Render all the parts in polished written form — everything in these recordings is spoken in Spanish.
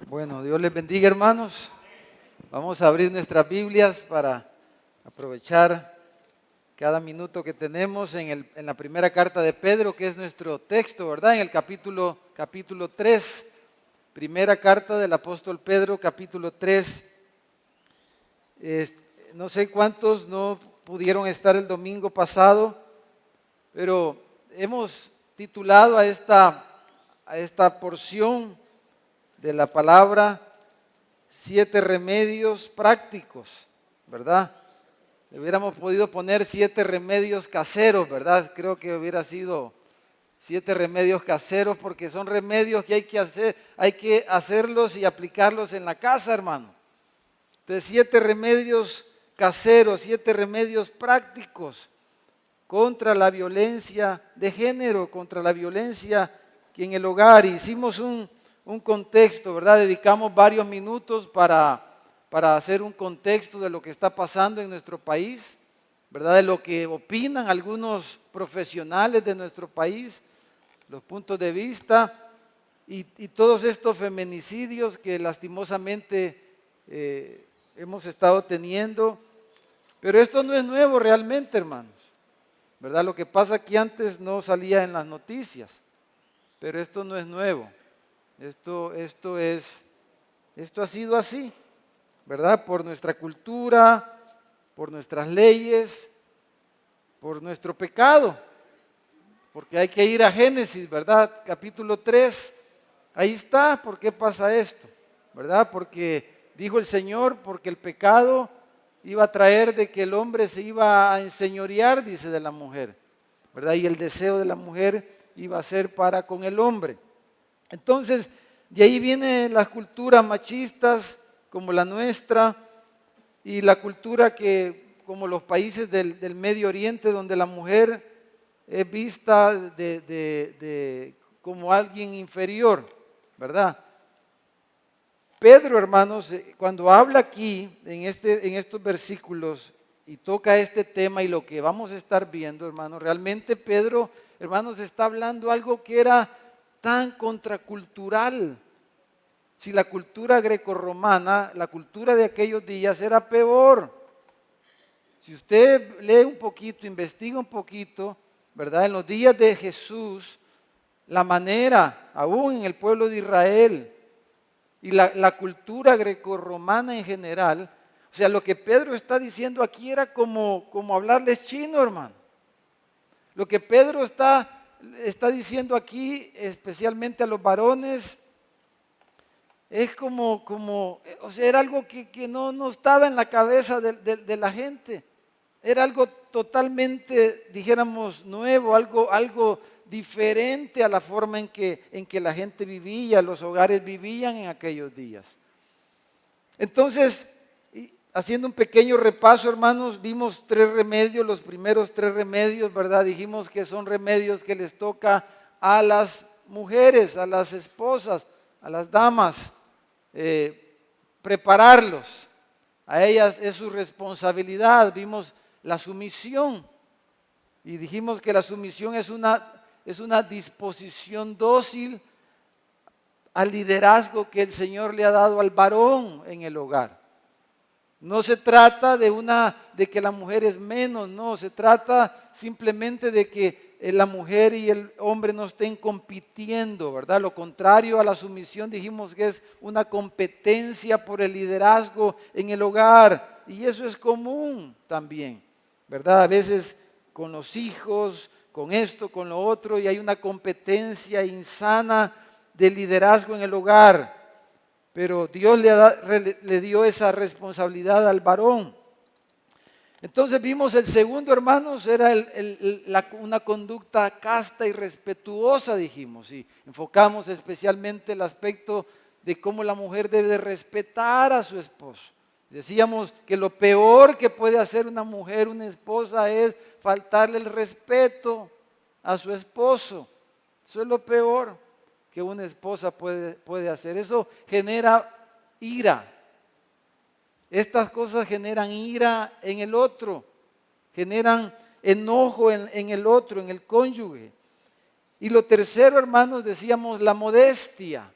Bueno, Dios les bendiga, hermanos. Vamos a abrir nuestras Biblias para aprovechar cada minuto que tenemos en la primera carta de Pedro, que es nuestro texto, ¿verdad? En el capítulo 3, primera carta del apóstol Pedro, capítulo 3. No sé cuántos no pudieron estar el domingo pasado, pero hemos titulado a esta porción de la palabra 7 remedios prácticos, ¿verdad? Le hubiéramos podido poner 7 remedios caseros, ¿verdad? Creo que hubiera sido 7 remedios caseros, porque son remedios que hay que hacerlos y aplicarlos en la casa, hermano. Entonces, 7 remedios caseros, 7 remedios prácticos contra la violencia de género, contra la violencia en el hogar. Hicimos un contexto, ¿verdad? Dedicamos varios minutos para hacer un contexto de lo que está pasando en nuestro país, ¿verdad? De lo que opinan algunos profesionales de nuestro país, los puntos de vista y todos estos feminicidios que lastimosamente hemos estado teniendo. Pero esto no es nuevo realmente, hermanos, ¿verdad? Lo que pasa es que antes no salía en las noticias, pero esto no es nuevo. Esto ha sido así, ¿verdad? Por nuestra cultura, por nuestras leyes, por nuestro pecado. Porque hay que ir a Génesis, ¿verdad? Capítulo 3, ahí está, ¿por qué pasa esto? ¿Verdad? Porque dijo el Señor, porque el pecado iba a traer de que el hombre se iba a enseñorear, dice, de la mujer, ¿verdad? Y el deseo de la mujer iba a ser para con el hombre. Entonces, de ahí vienen las culturas machistas como la nuestra y la cultura como los países del Medio Oriente, donde la mujer es vista como alguien inferior, ¿verdad? Pedro, hermanos, cuando habla aquí en estos versículos y toca este tema y lo que vamos a estar viendo, hermanos, realmente Pedro, hermanos, está hablando algo que era tan contracultural. Si la cultura grecorromana, la cultura de aquellos días era peor. Si usted lee un poquito, investiga un poquito, ¿verdad? En los días de Jesús, la manera, aún en el pueblo de Israel, y la cultura grecorromana en general, o sea, lo que Pedro está diciendo aquí era como hablarles chino, hermano. Lo que Pedro está diciendo aquí, especialmente a los varones, es o sea, era algo que no estaba en la cabeza de la gente. Era algo totalmente, dijéramos, nuevo, algo diferente a la forma en que la gente vivía, los hogares vivían en aquellos días. Entonces, haciendo un pequeño repaso, hermanos, vimos 3 remedios, los primeros 3 remedios, ¿verdad? Dijimos que son remedios que les toca a las mujeres, a las esposas, a las damas, prepararlos. A ellas es su responsabilidad. Vimos la sumisión y dijimos que la sumisión es una disposición dócil al liderazgo que el Señor le ha dado al varón en el hogar. No se trata de que la mujer es menos, no, se trata simplemente de que la mujer y el hombre no estén compitiendo, ¿verdad? Lo contrario a la sumisión dijimos que es una competencia por el liderazgo en el hogar, y eso es común también, ¿verdad? A veces con los hijos, con esto, con lo otro, y hay una competencia insana de liderazgo en el hogar. Pero Dios le dio esa responsabilidad al varón. Entonces vimos el segundo, hermanos, era una conducta casta y respetuosa, dijimos, y enfocamos especialmente el aspecto de cómo la mujer debe respetar a su esposo. Decíamos que lo peor que puede hacer una mujer, una esposa, es faltarle el respeto a su esposo. Eso es lo peor que una esposa puede hacer. Eso genera ira. Estas cosas generan ira en el otro, generan enojo en el otro, en el cónyuge. Y lo tercero, hermanos, decíamos la modestia.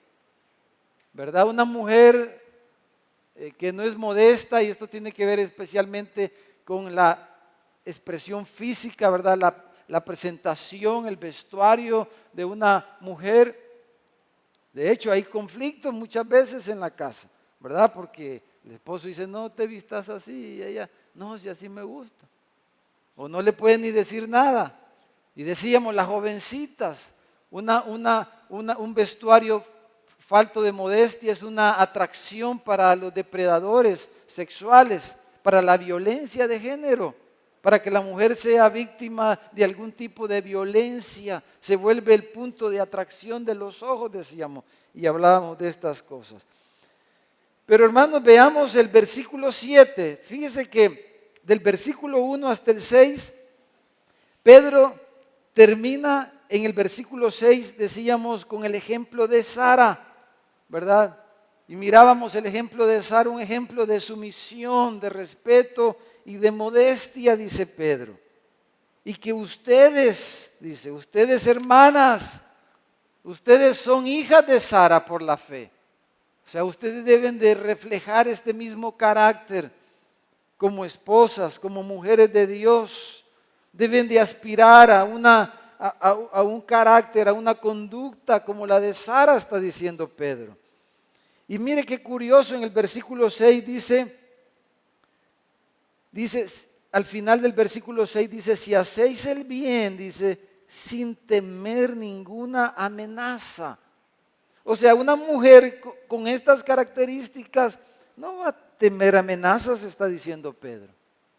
¿verdad? Una mujer que no es modesta, y esto tiene que ver especialmente con la expresión física, ¿verdad? La presentación, el vestuario de una mujer. De hecho, hay conflictos muchas veces en la casa, ¿verdad? Porque el esposo dice, no te vistas así, y ella, no, si así me gusta. O no le puede ni decir nada. Y decíamos, las jovencitas, un vestuario falto de modestia es una atracción para los depredadores sexuales, para la violencia de género, para que la mujer sea víctima de algún tipo de violencia, se vuelve el punto de atracción de los ojos, decíamos, y hablábamos de estas cosas. Pero hermanos, veamos el versículo 7. Fíjese que del versículo 1 hasta el 6, Pedro termina en el versículo 6, decíamos, con el ejemplo de Sara, ¿verdad? Y mirábamos el ejemplo de Sara, un ejemplo de sumisión, de respeto y de modestia, dice Pedro. Y que ustedes, dice, ustedes hermanas, ustedes son hijas de Sara por la fe. O sea, ustedes deben de reflejar este mismo carácter como esposas, como mujeres de Dios. Deben de aspirar a un carácter, a una conducta como la de Sara, está diciendo Pedro. Y mire qué curioso, en el versículo 6 dice, al final del versículo 6 dice, si hacéis el bien, dice, sin temer ninguna amenaza. O sea, una mujer con estas características no va a temer amenazas, está diciendo Pedro.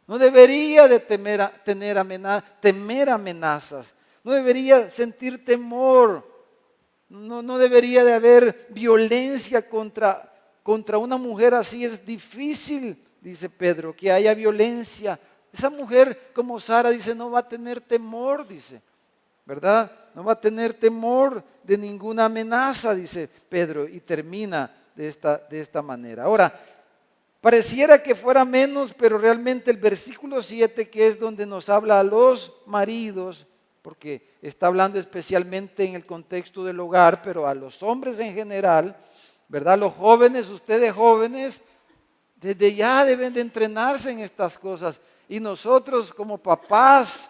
No debería de temer amenazas. No debería sentir temor. No debería de haber violencia contra una mujer así. Es difícil, dice Pedro, que haya violencia. Esa mujer como Sara dice, no va a tener temor, dice, ¿verdad? No va a tener temor de ninguna amenaza, dice Pedro, y termina de esta manera. Ahora, pareciera que fuera menos, pero realmente el versículo 7, que es donde nos habla a los maridos, porque está hablando especialmente en el contexto del hogar, pero a los hombres en general, ¿verdad? Los jóvenes, ustedes jóvenes, desde ya deben de entrenarse en estas cosas. Y nosotros como papás,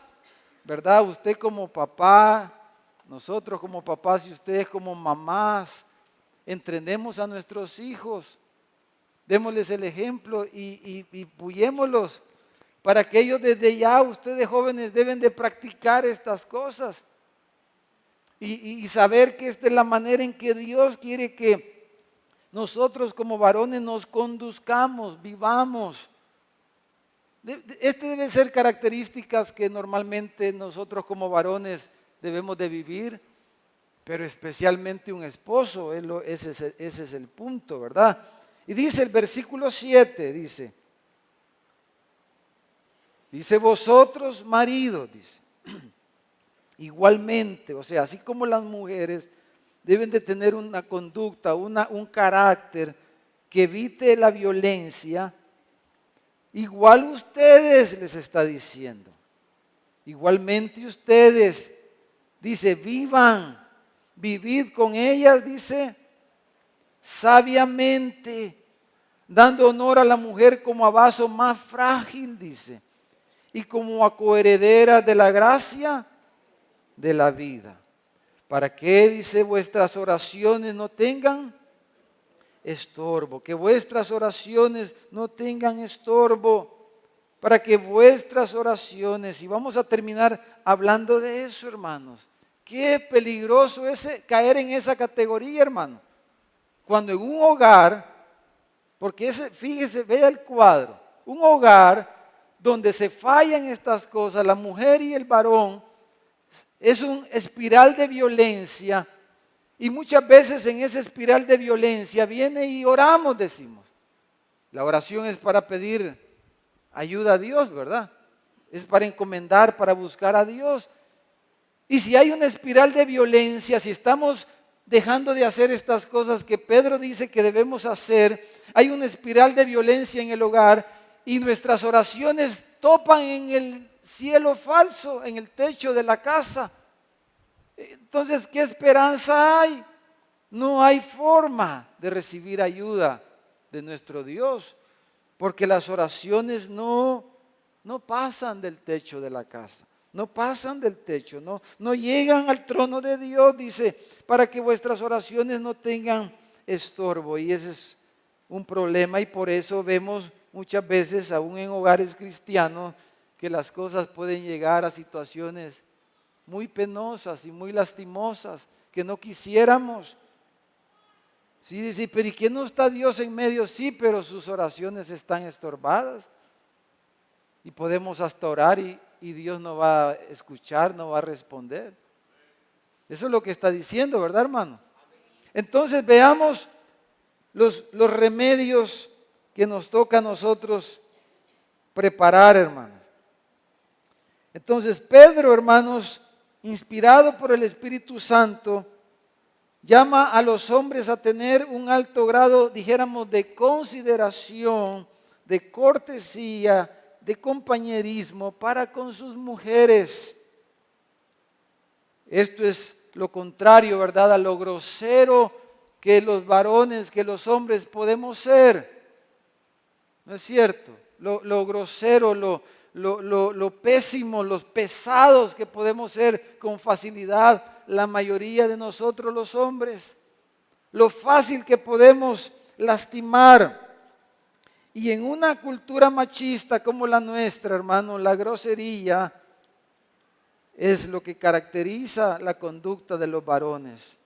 ¿verdad? Usted como papá, nosotros como papás y ustedes como mamás, entrenemos a nuestros hijos, démosles el ejemplo y puyémoslos para que ellos desde ya, ustedes jóvenes, deben de practicar estas cosas y saber que esta es la manera en que Dios quiere que nosotros como varones nos conduzcamos, vivamos. Este deben ser características que normalmente nosotros como varones debemos de vivir, pero especialmente un esposo, ese es el punto, ¿verdad? Y dice el versículo 7, dice vosotros maridos, dice, igualmente, o sea, así como las mujeres deben de tener una conducta, un carácter que evite la violencia, igual ustedes, les está diciendo, igualmente ustedes, dice, vivid con ellas, dice, sabiamente, dando honor a la mujer como a vaso más frágil, dice, y como a coheredera de la gracia de la vida. ¿Para qué, dice, vuestras oraciones no tengan estorbo? Que vuestras oraciones no tengan estorbo. Para que vuestras oraciones, y vamos a terminar hablando de eso, hermanos. Qué peligroso es caer en esa categoría, hermano. Cuando en un hogar, porque fíjese, vea el cuadro, un hogar donde se fallan estas cosas, la mujer y el varón, es un espiral de violencia, y muchas veces en esa espiral de violencia viene y oramos, decimos. La oración es para pedir ayuda a Dios, ¿verdad? Es para encomendar, para buscar a Dios. Y si hay una espiral de violencia, si estamos dejando de hacer estas cosas que Pedro dice que debemos hacer, hay una espiral de violencia en el hogar y nuestras oraciones topan en el cielo falso, en el techo de la casa. Entonces, ¿qué esperanza hay? no hay forma de recibir ayuda de nuestro Dios, porque las oraciones no pasan del techo de la casa, no pasan del techo, no llegan al trono de Dios, dice, para que vuestras oraciones no tengan estorbo. Y ese es un problema, y por eso vemos muchas veces, aún en hogares cristianos, que las cosas pueden llegar a situaciones muy penosas y muy lastimosas que no quisiéramos. Sí, dice, pero ¿y qué no está Dios en medio? Sí, pero sus oraciones están estorbadas. Y podemos hasta orar y Dios no va a escuchar, no va a responder. Eso es lo que está diciendo, ¿verdad, hermano? Entonces veamos los remedios que nos toca a nosotros preparar, hermanos. Entonces Pedro, hermanos, inspirado por el Espíritu Santo, llama a los hombres a tener un alto grado, dijéramos, de consideración, de cortesía, de compañerismo para con sus mujeres. Esto es lo contrario, ¿verdad?, a lo grosero que los varones, que los hombres podemos ser. ¿No es cierto? Lo grosero, lo pésimo, los pesados que podemos ser con facilidad la mayoría de nosotros los hombres. Lo fácil que podemos lastimar. Y en una cultura machista como la nuestra, hermano, la grosería es lo que caracteriza la conducta de los varones.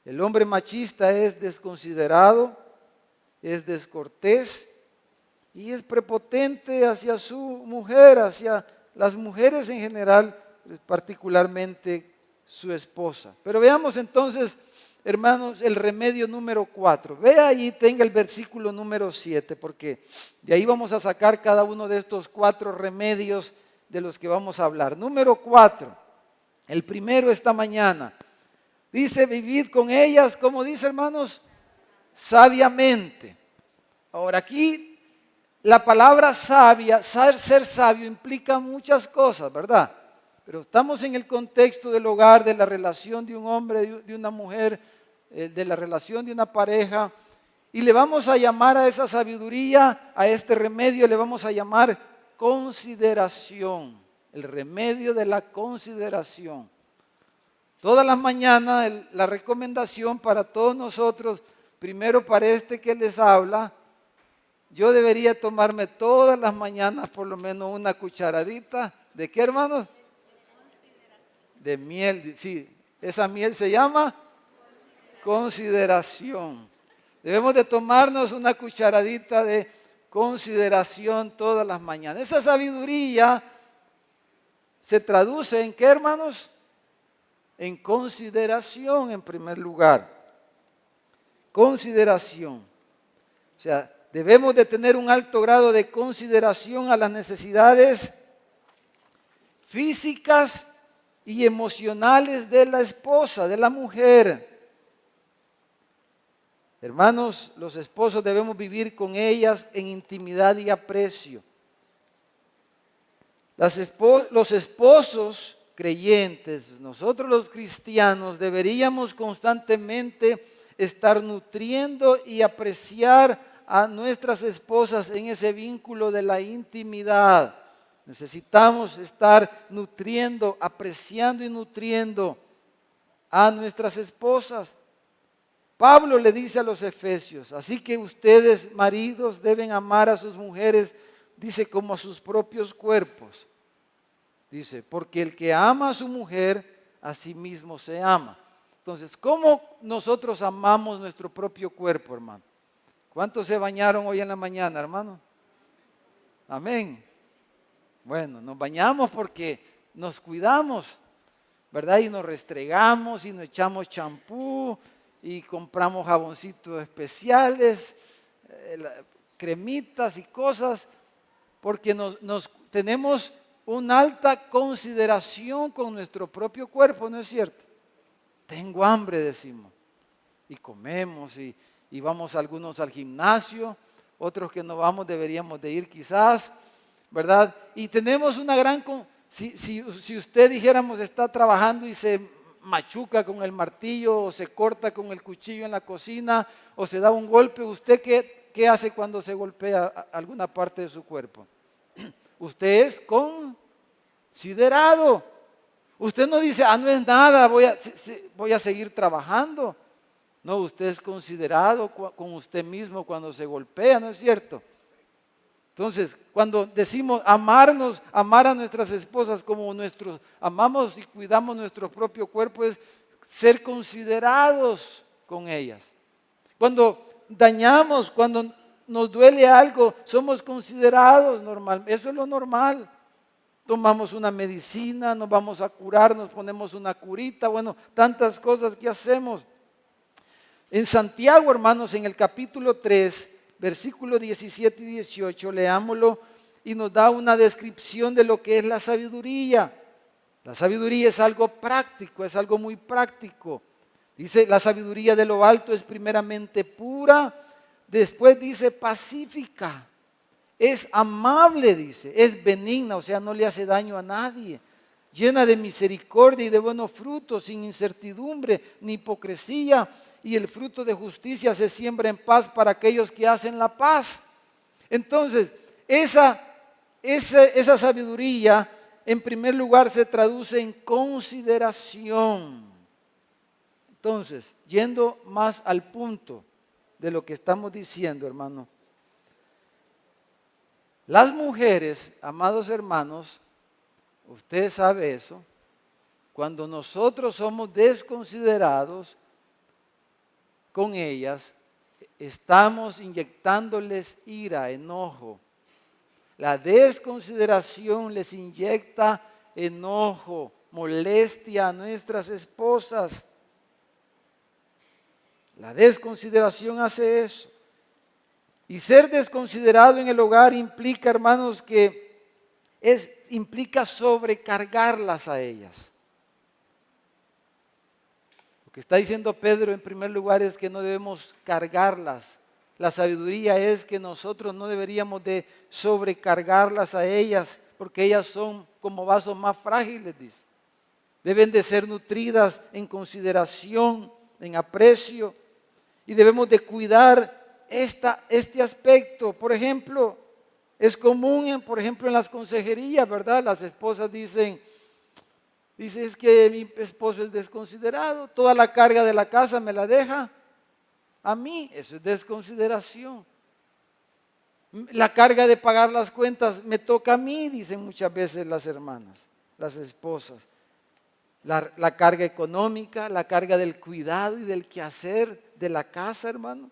El hombre machista es desconsiderado, es descortés y es prepotente hacia su mujer, hacia las mujeres en general, particularmente su esposa. Pero veamos entonces, hermanos, el remedio número 4. Vea ahí, tenga el versículo número 7, porque de ahí vamos a sacar cada uno de estos 4 remedios de los que vamos a hablar. Número 4, el primero esta mañana. Dice, vivid con ellas, como dice, hermanos, sabiamente. Ahora aquí, la palabra sabia, ser sabio implica muchas cosas, ¿verdad? Pero estamos en el contexto del hogar, de la relación de un hombre, de una mujer, de la relación de una pareja. Y le vamos a llamar a esa sabiduría, a este remedio, le vamos a llamar consideración. El remedio de la consideración. Todas las mañanas la recomendación para todos nosotros, primero para este que les habla, yo debería tomarme todas las mañanas por lo menos una cucharadita. ¿De qué, hermanos? De miel. Sí, esa miel se llama consideración. Debemos de tomarnos una cucharadita de consideración todas las mañanas. Esa sabiduría se traduce en ¿qué, hermanos? En consideración en primer lugar. Consideración. O sea, debemos de tener un alto grado de consideración a las necesidades físicas y emocionales de la esposa, de la mujer. Hermanos, los esposos debemos vivir con ellas en intimidad y aprecio. Los esposos creyentes, nosotros los cristianos, deberíamos constantemente estar nutriendo y apreciar a nuestras esposas en ese vínculo de la intimidad. Necesitamos estar nutriendo, apreciando y nutriendo a nuestras esposas. Pablo le dice a los efesios, así que ustedes, maridos, deben amar a sus mujeres, dice, como a sus propios cuerpos. Dice, porque el que ama a su mujer, a sí mismo se ama. Entonces, ¿cómo nosotros amamos nuestro propio cuerpo, hermano? ¿Cuántos se bañaron hoy en la mañana, hermano? Amén. Bueno, nos bañamos porque nos cuidamos, ¿verdad? Y nos restregamos y nos echamos champú y compramos jaboncitos especiales, cremitas y cosas, porque tenemos una alta consideración con nuestro propio cuerpo, ¿no es cierto? Tengo hambre, decimos, y comemos y vamos algunos al gimnasio, otros que no vamos deberíamos de ir quizás, ¿verdad? Y tenemos una gran, si usted dijéramos está trabajando y se machuca con el martillo o se corta con el cuchillo en la cocina o se da un golpe, ¿usted qué hace cuando se golpea alguna parte de su cuerpo? Usted es considerado. Usted no dice, no es nada, voy a seguir trabajando. No, usted es considerado con usted mismo cuando se golpea, ¿no es cierto? Entonces, cuando decimos amarnos, amar a nuestras esposas como amamos y cuidamos nuestro propio cuerpo, es ser considerados con ellas. Cuando dañamos, cuando nos duele algo, somos considerados normal. Eso es lo normal. Tomamos una medicina, nos vamos a curar, nos ponemos una curita, bueno, tantas cosas que hacemos. En Santiago, hermanos, en el capítulo 3, versículos 17 y 18, leámoslo y nos da una descripción de lo que es la sabiduría. La sabiduría es algo práctico, es algo muy práctico. Dice, la sabiduría de lo alto es primeramente pura, después dice pacífica, es amable, dice, es benigna, o sea, no le hace daño a nadie, llena de misericordia y de buenos frutos, sin incertidumbre ni hipocresía, y el fruto de justicia se siembra en paz para aquellos que hacen la paz. Entonces, esa sabiduría, en primer lugar, se traduce en consideración. Entonces, yendo más al punto de lo que estamos diciendo, hermano, las mujeres, amados hermanos, usted sabe eso, cuando nosotros somos desconsiderados con ellas, estamos inyectándoles ira, enojo. La desconsideración les inyecta enojo, molestia a nuestras esposas. La desconsideración hace eso. Y ser desconsiderado en el hogar implica, hermanos, implica sobrecargarlas a ellas. Lo que está diciendo Pedro en primer lugar es que no debemos cargarlas. La sabiduría es que nosotros no deberíamos de sobrecargarlas a ellas, porque ellas son como vasos más frágiles, dice. Deben de ser nutridas en consideración, en aprecio, y debemos de cuidar este aspecto. Por ejemplo, es común, por ejemplo, en las consejerías, ¿verdad? Las esposas dicen, es que mi esposo es desconsiderado, toda la carga de la casa me la deja a mí. Eso es desconsideración. La carga de pagar las cuentas me toca a mí, dicen muchas veces las hermanas, las esposas. La carga económica, la carga del cuidado y del quehacer de la casa, hermano.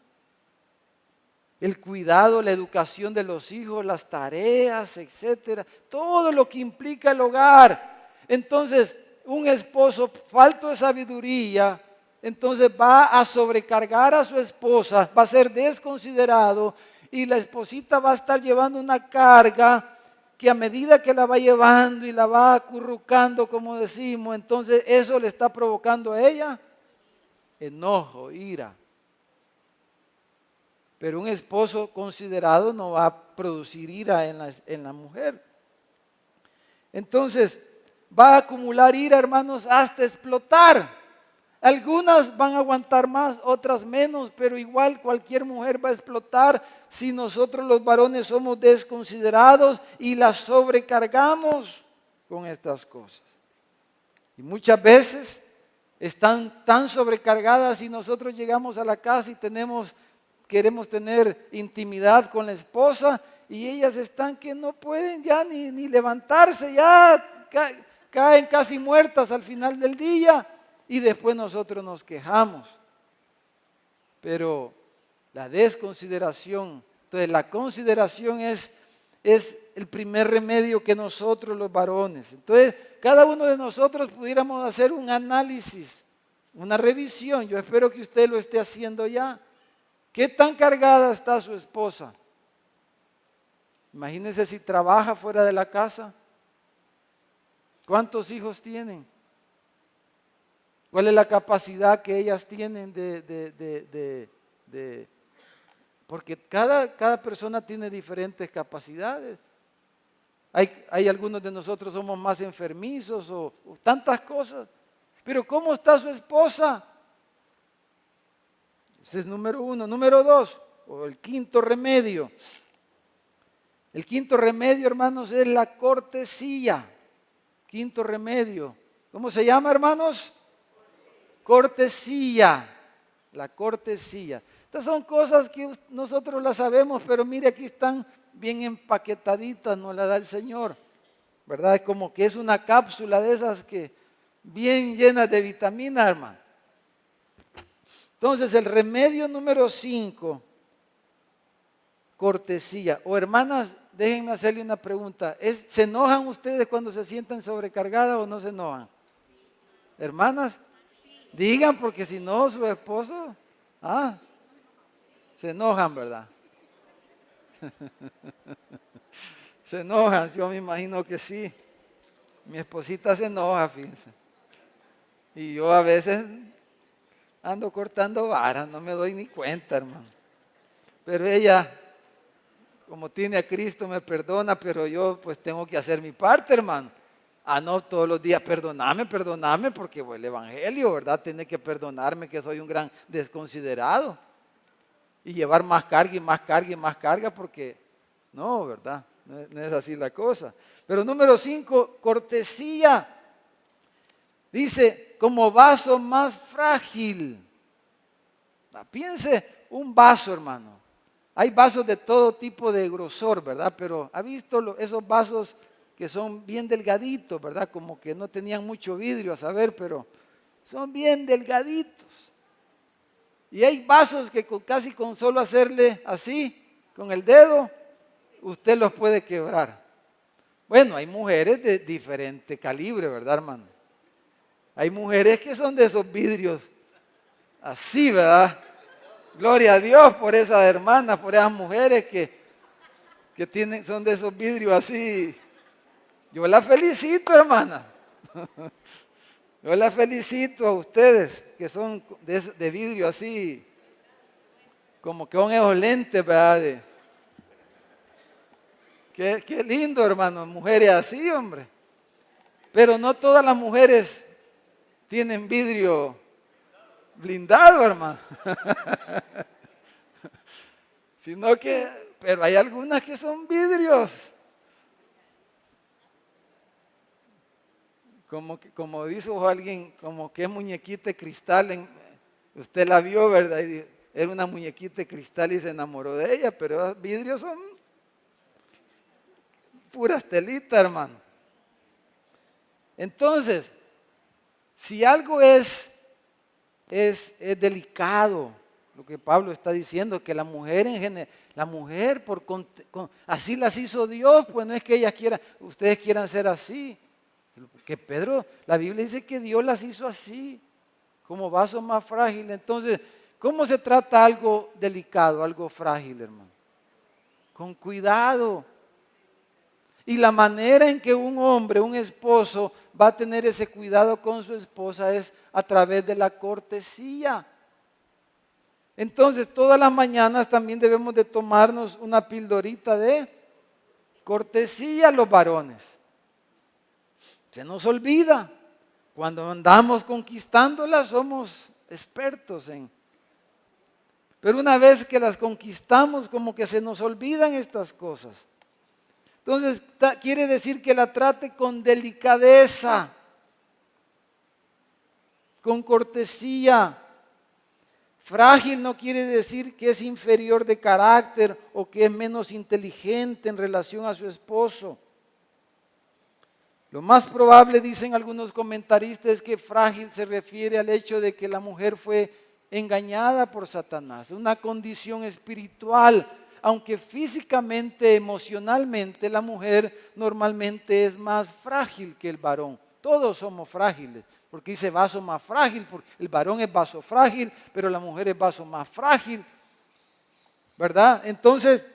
El cuidado, la educación de los hijos, las tareas, etcétera. Todo lo que implica el hogar. Entonces, un esposo falto de sabiduría, entonces va a sobrecargar a su esposa, va a ser desconsiderado y la esposita va a estar llevando una carga que a medida que la va llevando y la va acurrucando, como decimos, entonces eso le está provocando a ella enojo, ira. Pero un esposo considerado no va a producir ira en la mujer. Entonces, va a acumular ira, hermanos, hasta explotar. Algunas van a aguantar más, otras menos, pero igual cualquier mujer va a explotar si nosotros los varones somos desconsiderados y las sobrecargamos con estas cosas. Y muchas veces están tan sobrecargadas y nosotros llegamos a la casa y queremos tener intimidad con la esposa y ellas están que no pueden ya ni levantarse, ya caen casi muertas al final del día y después nosotros nos quejamos. Pero la desconsideración, entonces la consideración es el primer remedio que nosotros los varones. Entonces cada uno de nosotros pudiéramos hacer un análisis, una revisión. Yo espero que usted lo esté haciendo ya. ¿Qué tan cargada está su esposa? Imagínense si trabaja fuera de la casa. ¿Cuántos hijos tienen? ¿Cuál es la capacidad que ellas tienen porque cada persona tiene diferentes capacidades. Hay algunos de nosotros somos más enfermizos o tantas cosas. pero ¿cómo está su esposa? Ese es número uno. Número dos, o el quinto remedio. El quinto remedio, hermanos, es la cortesía. Quinto remedio. ¿Cómo se llama, hermanos? Cortesía. La cortesía. Estas son cosas que nosotros las sabemos, pero mire, aquí están bien empaquetaditas, nos la da el Señor, ¿verdad? Como que es una cápsula de esas que bien llenas de vitamina, hermano. Entonces, el remedio número 5, cortesía. O hermanas, déjenme hacerle una pregunta. ¿Se enojan ustedes cuando se sientan sobrecargadas o no se enojan? Hermanas, digan, porque si no, su esposo, se enojan, ¿verdad? Se enojan, yo me imagino que sí. Mi esposita se enoja, fíjense. Y yo a veces ando cortando varas, no me doy ni cuenta, hermano. Pero ella, como tiene a Cristo, me perdona, pero yo pues tengo que hacer mi parte, hermano. No, todos los días, perdoname, porque el Evangelio, ¿verdad? Tiene que perdonarme que soy un gran desconsiderado. Y llevar más carga y más carga y más carga, porque no, ¿verdad? No es así la cosa. Pero número 5, cortesía. Dice, como vaso más frágil. Piense, un vaso, hermano. Hay vasos de todo tipo de grosor, ¿verdad? Pero ¿ha visto esos vasos que son bien delgaditos, ¿verdad? Como que no tenían mucho vidrio, a saber, pero son bien delgaditos. Y hay vasos que casi con solo hacerle así, con el dedo, usted los puede quebrar. Bueno, hay mujeres de diferente calibre, ¿verdad, hermano? Hay mujeres que son de esos vidrios así, ¿verdad? Gloria a Dios por esas hermanas, por esas mujeres que son de esos vidrios así. Yo las felicito, hermana. Yo las felicito a ustedes que son de vidrio así, como que son esos lentes, ¿verdad? Qué lindo, hermano, mujeres así, hombre. Pero no todas las mujeres tienen vidrio blindado, hermano. Pero hay algunas que son vidrios. Como dijo alguien, como que es muñequita de cristal. Usted la vio, ¿verdad? Y era una muñequita de cristal y se enamoró de ella, pero los vidrios son puras telitas, hermano. Entonces, si algo es delicado, lo que Pablo está diciendo, que la mujer en general, así las hizo Dios, pues no es que ustedes quieran ser así. Que Pedro, la Biblia dice que Dios las hizo así, como vasos más frágiles. Entonces, ¿cómo se trata algo delicado, algo frágil, hermano? Con cuidado. Y la manera en que un hombre, un esposo, va a tener ese cuidado con su esposa es a través de la cortesía. Entonces, todas las mañanas también debemos de tomarnos una pildorita de cortesía a los varones. Se nos olvida. Cuando andamos conquistándolas somos expertos en. Pero una vez que las conquistamos, como que se nos olvidan estas cosas. Entonces, quiere decir que la trate con delicadeza, con cortesía. Frágil no quiere decir que es inferior de carácter o que es menos inteligente en relación a su esposo. Lo más probable, dicen algunos comentaristas, es que frágil se refiere al hecho de que la mujer fue engañada por Satanás, una condición espiritual, aunque físicamente, emocionalmente, la mujer normalmente es más frágil que el varón. Todos somos frágiles, porque dice vaso más frágil, porque el varón es vaso frágil, pero la mujer es vaso más frágil, ¿verdad? Entonces,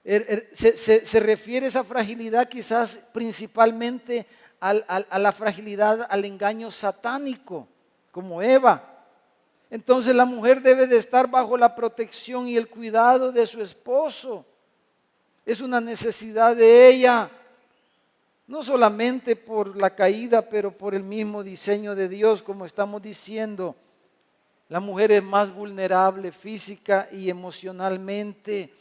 se refiere esa fragilidad quizás principalmente a la fragilidad, al engaño satánico, como Eva. Entonces la mujer debe de estar bajo la protección y el cuidado de su esposo. Es una necesidad de ella. No solamente por la caída, pero por el mismo diseño de Dios, como estamos diciendo. La mujer es más vulnerable física y emocionalmente.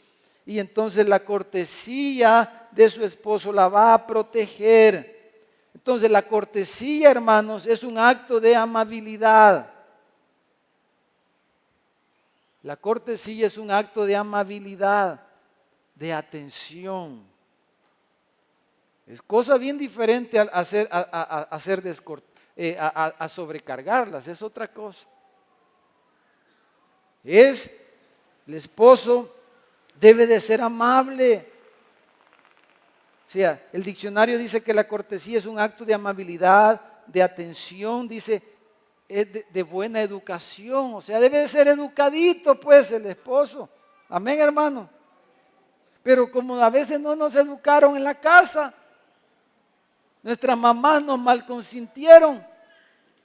Y entonces la cortesía de su esposo la va a proteger. Entonces la cortesía, hermanos, es un acto de amabilidad. La cortesía es un acto de amabilidad, de atención. Es cosa bien diferente a sobrecargarlas, es otra cosa. El esposo debe de ser amable. O sea, el diccionario dice que la cortesía es un acto de amabilidad, de atención, dice, es de buena educación. O sea, debe de ser educadito pues el esposo. Amén, hermano. Pero como a veces no nos educaron en la casa, nuestras mamás nos malconsintieron.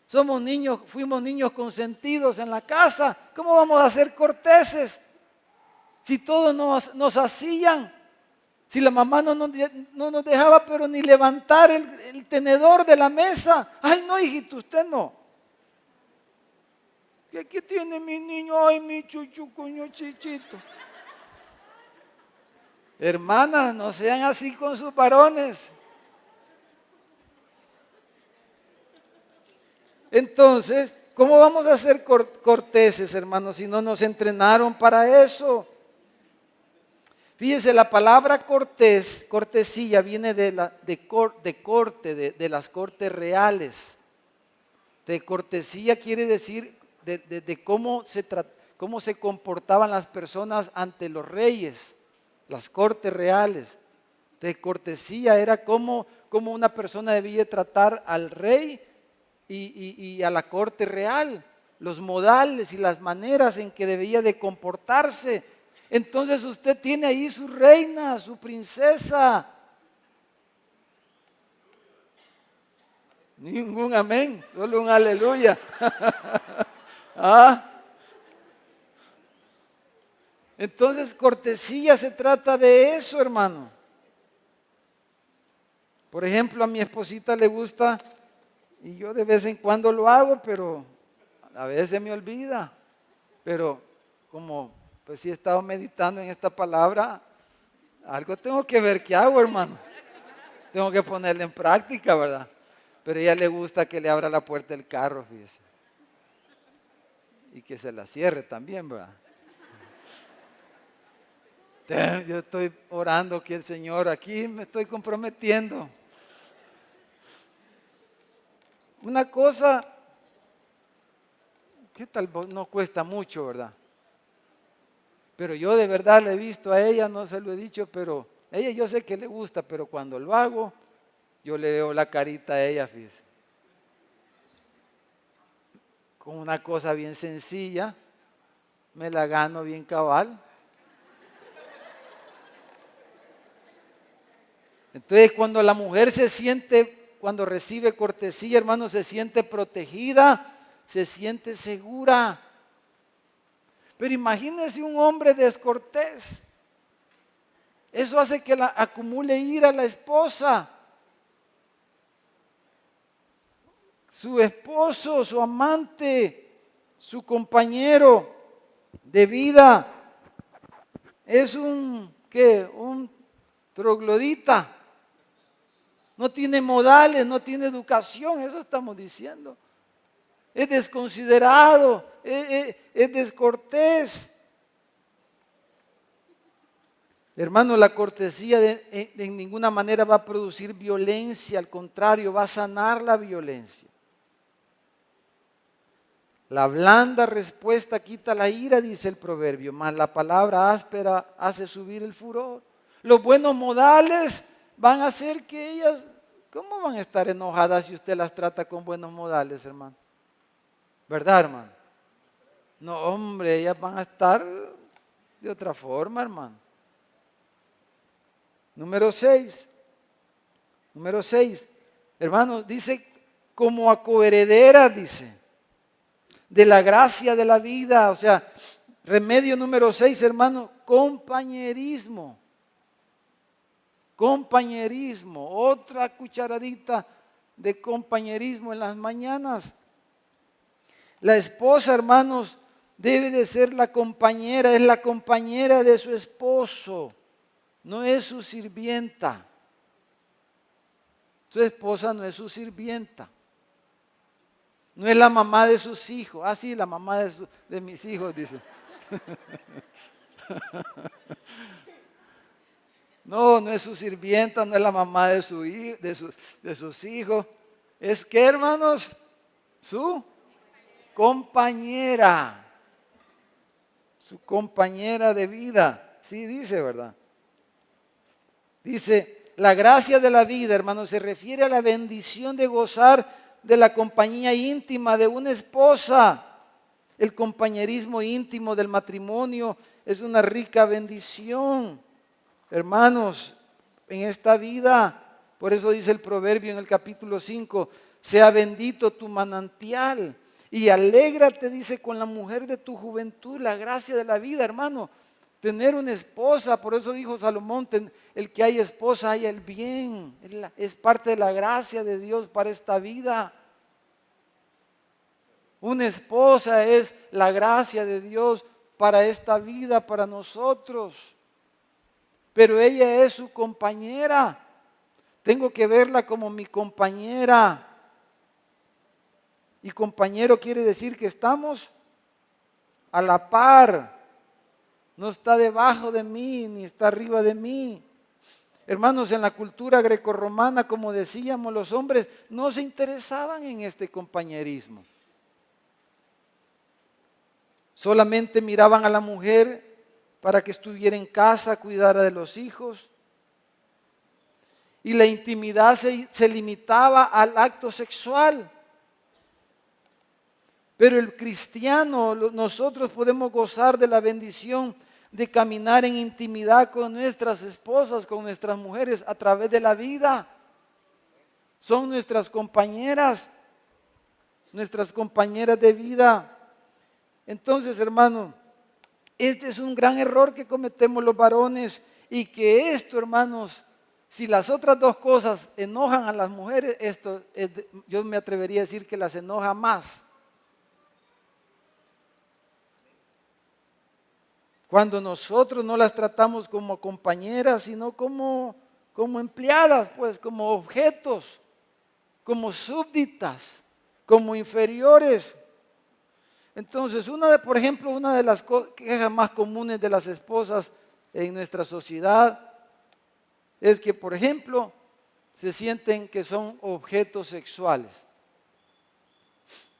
Fuimos niños consentidos en la casa. ¿Cómo vamos a ser corteses? Si todos nos hacían, si la mamá no nos dejaba pero ni levantar el tenedor de la mesa. Ay, no, hijito, usted no. ¿Qué tiene mi niño? Ay, mi chuchu, coño, chichito. Hermanas, no sean así con sus varones. Entonces, ¿cómo vamos a ser corteses, hermanos, si no nos entrenaron para eso? Fíjense, la palabra cortesía, viene de las cortes reales. De cortesía quiere decir de cómo se comportaban las personas ante los reyes, las cortes reales. De cortesía era cómo una persona debía tratar al rey y a la corte real, los modales y las maneras en que debía de comportarse. Entonces usted tiene ahí su reina, su princesa. Ningún amén, solo un aleluya. ¿Ah? Entonces cortesía se trata de eso, hermano. Por ejemplo, a mi esposita le gusta, y yo de vez en cuando lo hago, pero a veces me olvida. Pero como pues sí he estado meditando en esta palabra, algo tengo que ver qué hago, hermano. Tengo que ponerla en práctica, ¿verdad? Pero a ella le gusta que le abra la puerta del carro, fíjese. Y que se la cierre también, ¿verdad? Yo estoy orando que el Señor, aquí me estoy comprometiendo. Una cosa, ¿qué tal? No cuesta mucho, ¿verdad? Pero yo de verdad le he visto a ella, no se lo he dicho, pero ella yo sé que le gusta, pero cuando lo hago, yo le veo la carita a ella, fíjese. Con una cosa bien sencilla, me la gano bien cabal. Entonces cuando la mujer cuando recibe cortesía, hermano, se siente protegida, se siente segura. Pero imagínese un hombre descortés. Eso hace que acumule ira a la esposa. Su esposo, su amante, su compañero de vida es un troglodita. No tiene modales, no tiene educación, eso estamos diciendo. Es desconsiderado, es descortés. Hermano, la cortesía en ninguna manera va a producir violencia, al contrario, va a sanar la violencia. La blanda respuesta quita la ira, dice el proverbio, mas la palabra áspera hace subir el furor. Los buenos modales van a hacer que ellas, ¿cómo van a estar enojadas si usted las trata con buenos modales, hermano? ¿Verdad, hermano? No, hombre, ellas van a estar de otra forma, hermano. Número 6. Hermano, dice como a coherederas, dice, de la gracia de la vida. O sea, remedio número 6, hermano, compañerismo. Compañerismo, otra cucharadita de compañerismo en las mañanas. La esposa, hermanos, debe de ser la compañera, es la compañera de su esposo, no es su sirvienta. Su esposa no es su sirvienta. No es la mamá de sus hijos. Ah, sí, la mamá de mis hijos, dice. No, no es su sirvienta, no es la mamá de sus hijos. ¿Es qué, hermanos? Su compañera. Su compañera de vida. Sí, dice, ¿verdad? Dice, la gracia de la vida, hermanos, se refiere a la bendición de gozar de la compañía íntima de una esposa. El compañerismo íntimo del matrimonio es una rica bendición. Hermanos, en esta vida, por eso dice el proverbio en el capítulo 5, sea bendito tu manantial y alégrate, dice, con la mujer de tu juventud, la gracia de la vida, hermano. Tener una esposa, por eso dijo Salomón, el que haya esposa haya el bien, es parte de la gracia de Dios para esta vida. Una esposa es la gracia de Dios para esta vida, para nosotros. Pero ella es su compañera. Tengo que verla como mi compañera. Y compañero quiere decir que estamos a la par. No está debajo de mí, ni está arriba de mí. Hermanos, en la cultura grecorromana, como decíamos, los hombres no se interesaban en este compañerismo. Solamente miraban a la mujer para que estuviera en casa, cuidara de los hijos. Y la intimidad se limitaba al acto sexual. Pero el cristiano, nosotros podemos gozar de la bendición de caminar en intimidad con nuestras esposas, con nuestras mujeres a través de la vida. Son nuestras compañeras de vida. Entonces, hermano, este es un gran error que cometemos los varones y que esto, hermanos, si las otras dos cosas enojan a las mujeres, yo me atrevería a decir que las enoja más. Cuando nosotros no las tratamos como compañeras, sino como empleadas, pues, como objetos, como súbditas, como inferiores. Entonces, por ejemplo, una de las quejas más comunes de las esposas en nuestra sociedad es que, por ejemplo, se sienten que son objetos sexuales.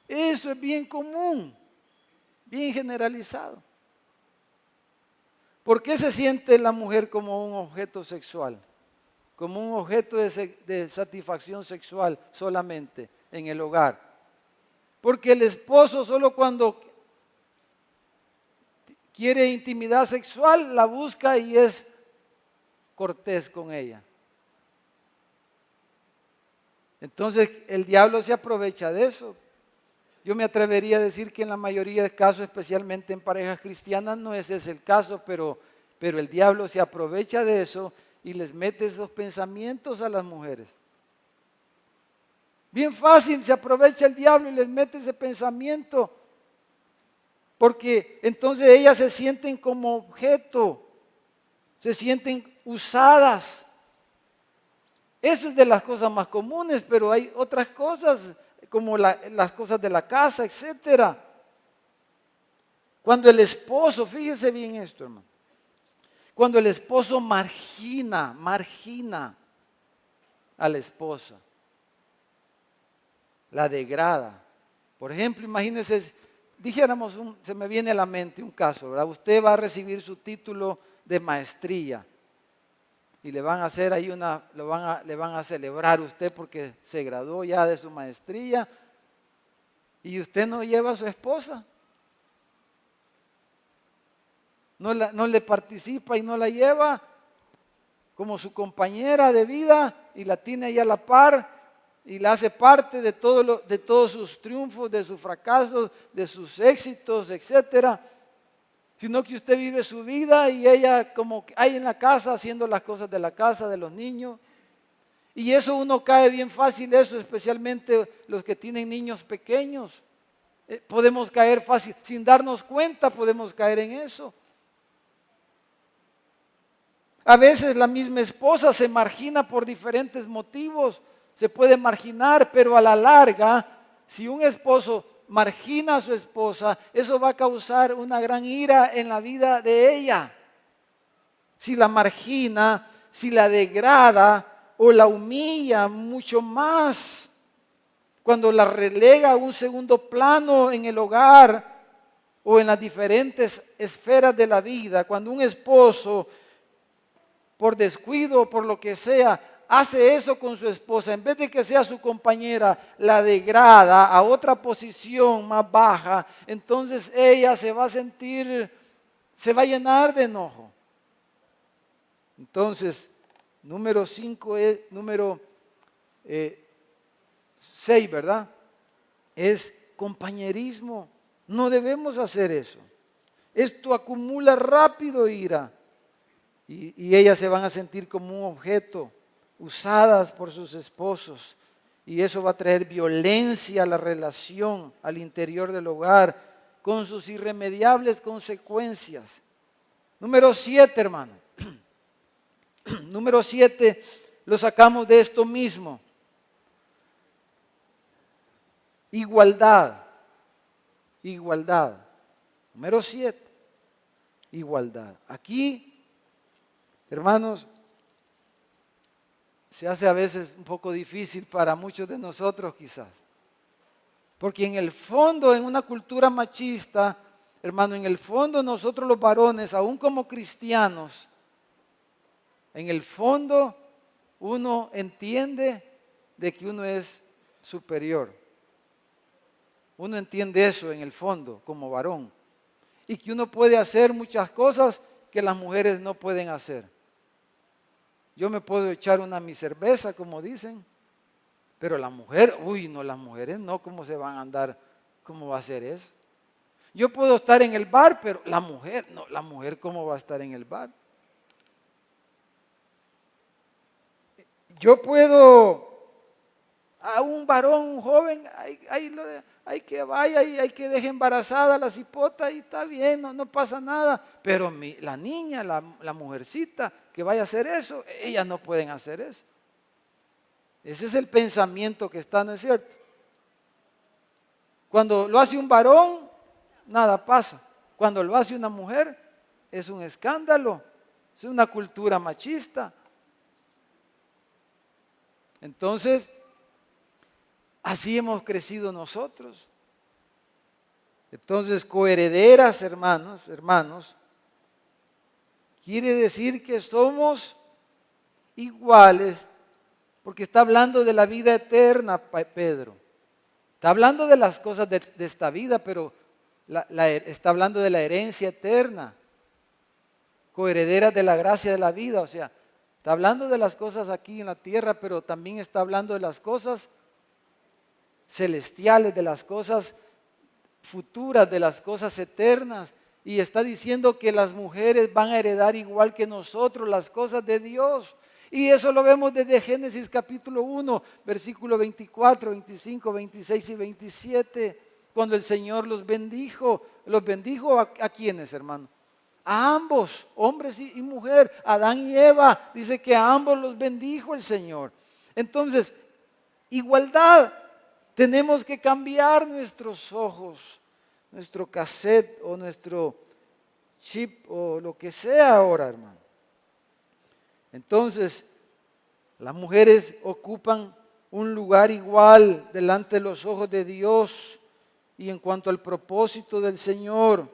Eso es bien común, bien generalizado. ¿Por qué se siente la mujer como un objeto sexual? Como un objeto de satisfacción sexual solamente en el hogar. Porque el esposo solo cuando quiere intimidad sexual la busca y es cortés con ella. Entonces el diablo se aprovecha de eso. Yo me atrevería a decir que en la mayoría de casos, especialmente en parejas cristianas, no ese es el caso, pero el diablo se aprovecha de eso y les mete esos pensamientos a las mujeres. Bien fácil se aprovecha el diablo y les mete ese pensamiento, porque entonces ellas se sienten como objeto, se sienten usadas. Eso es de las cosas más comunes, pero hay otras cosas como las cosas de la casa, etcétera. Cuando el esposo, fíjese bien esto, hermano, cuando el esposo margina a la esposa, la degrada. Por ejemplo, imagínense, dijéramos, se me viene a la mente un caso, ¿verdad? Usted va a recibir su título de maestría y le van a hacer ahí le van a celebrar usted porque se graduó ya de su maestría y usted no lleva a su esposa. No le participa y no la lleva como su compañera de vida y la tiene ahí a la par y la hace parte de todos sus triunfos, de sus fracasos, de sus éxitos, etcétera. sino que usted vive su vida y ella como que hay en la casa haciendo las cosas de la casa, de los niños. Y eso uno cae bien fácil, eso especialmente los que tienen niños pequeños. Podemos caer fácil, sin darnos cuenta podemos caer en eso. A veces la misma esposa se margina por diferentes motivos, se puede marginar, pero a la larga, si un esposo margina a su esposa, eso va a causar una gran ira en la vida de ella. Si la margina, si la degrada o la humilla mucho más, cuando la relega a un segundo plano en el hogar o en las diferentes esferas de la vida, cuando un esposo por descuido o por lo que sea, hace eso con su esposa, en vez de que sea su compañera, la degrada a otra posición más baja, entonces ella se va a sentir, se va a llenar de enojo. Entonces, número 5 es, número 6, ¿verdad? Es compañerismo. No debemos hacer eso. Esto acumula rápido ira. Y ellas se van a sentir como un objeto, usadas por sus esposos. Y eso va a traer violencia a la relación, al interior del hogar, con sus irremediables consecuencias. Número 7, hermano. Número 7, lo sacamos de esto mismo. Igualdad. Igualdad. Número 7, igualdad. Aquí, hermanos, se hace a veces un poco difícil para muchos de nosotros quizás. Porque en el fondo, en una cultura machista, hermano, en el fondo nosotros los varones, aún como cristianos, en el fondo uno entiende de que uno es superior. Uno entiende eso en el fondo como varón. Y que uno puede hacer muchas cosas que las mujeres no pueden hacer. Yo me puedo echar mi cerveza, como dicen, pero la mujer, no, las mujeres no, ¿cómo se van a andar? ¿Cómo va a ser eso? Yo puedo estar en el bar, pero la mujer, no, la mujer, ¿cómo va a estar en el bar? Yo puedo, a un varón, un joven, hay que vaya y hay que deje embarazada a la cipota y está bien, no pasa nada. Pero la niña, la mujercita que vaya a hacer eso, ellas no pueden hacer eso. Ese es el pensamiento que está, ¿no es cierto? Cuando lo hace un varón, nada pasa. Cuando lo hace una mujer, es un escándalo, es una cultura machista. Entonces, así hemos crecido nosotros. Entonces, coherederas, hermanos, quiere decir que somos iguales, porque está hablando de la vida eterna, Pedro. Está hablando de las cosas de esta vida, pero está hablando de la herencia eterna. Coherederas de la gracia de la vida, o sea, está hablando de las cosas aquí en la tierra, pero también está hablando de las cosas celestiales, de las cosas futuras, de las cosas eternas. Y está diciendo que las mujeres van a heredar igual que nosotros las cosas de Dios. Y eso lo vemos desde Génesis capítulo 1, versículo 24, 25, 26 y 27, cuando el Señor los bendijo. ¿Los bendijo a quiénes, hermano? A ambos, hombres y mujer, Adán y Eva. Dice que a ambos los bendijo el Señor. Entonces, igualdad. Tenemos que cambiar nuestros ojos, nuestro cassette o nuestro chip o lo que sea ahora, hermano. Entonces, las mujeres ocupan un lugar igual delante de los ojos de Dios y en cuanto al propósito del Señor.